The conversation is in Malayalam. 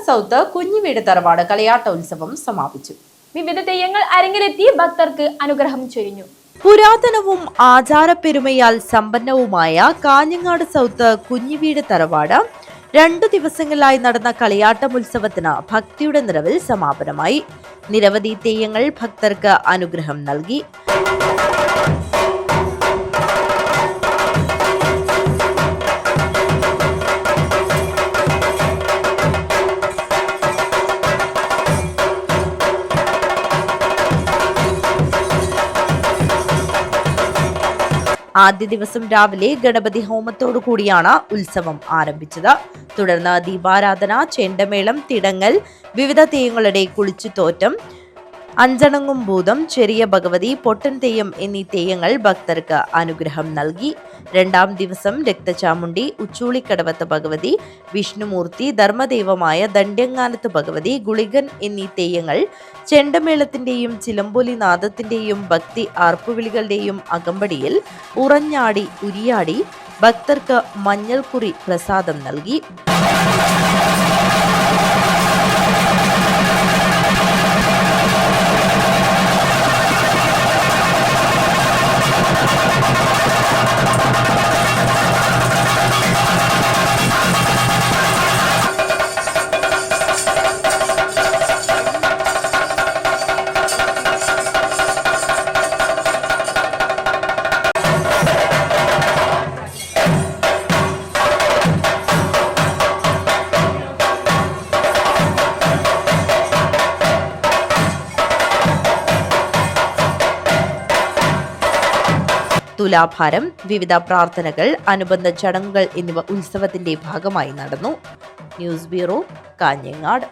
സൗത്ത് കുഞ്ഞിവീട് തറവാട് കളിയാട്ടോത്സവം സമാപിച്ചു. വിവിധ തെയ്യങ്ങൾ അരങ്ങിലെത്തി ഭക്തർക്ക് അനുഗ്രഹം ചൊരിഞ്ഞു. പുരാതനവും ആചാരപ്പെരുമയാൽ സമ്പന്നവുമായ കാഞ്ഞങ്ങാട് സൗത്ത് കുഞ്ഞിവീട് തറവാട് 2 ദിവസങ്ങളിലായി നടന്ന കളിയാട്ടമുത്സവത്തിന് ഭക്തിയുടെ നിറവിൽ സമാപനമായി. നിരവധി തെയ്യങ്ങൾ ഭക്തർക്ക് അനുഗ്രഹം നൽകി. ആദ്യ ദിവസം രാവിലെ ഗണപതി ഹോമത്തോടു കൂടിയാണ് ഉത്സവം ആരംഭിച്ചത്. തുടർന്ന് ദീപാരാധന, ചെണ്ടമേളം, തിടങ്ങൽ, വിവിധ തെയ്യങ്ങളുടെ കുളിച്ചുതോറ്റം, അഞ്ചണങ്ങും ഭൂതം, ചെറിയ ഭഗവതി, പൊട്ടൻ തെയ്യം എന്നീ തെയ്യങ്ങൾ ഭക്തർക്ക് അനുഗ്രഹം നൽകി. 2ാം ദിവസം രക്തചാമുണ്ടി, ഉച്ചൂളിക്കടവത്ത് ഭഗവതി, വിഷ്ണുമൂർത്തി, ധർമ്മദൈവമായ ദണ്ഡ്യങ്ങാനത്ത് ഭഗവതി, ഗുളികൻ എന്നീ തെയ്യങ്ങൾ ചെണ്ടമേളത്തിന്റെയും ചിലമ്പൊലി നാദത്തിന്റെയും ഭക്തി ആർപ്പുവിളികളുടെയും അകമ്പടിയിൽ ഉറഞ്ഞാടി ഉരിയാടി ഭക്തർക്ക് മഞ്ഞൾക്കുറി പ്രസാദം നൽകി. തുലാഭാരം, വിവിധ പ്രാർത്ഥനകൾ, അനുബന്ധ ചടങ്ങുകൾ എന്നിവ ഉത്സവത്തിന്റെ ഭാഗമായി നടന്നു. News bureau, Kanhangad.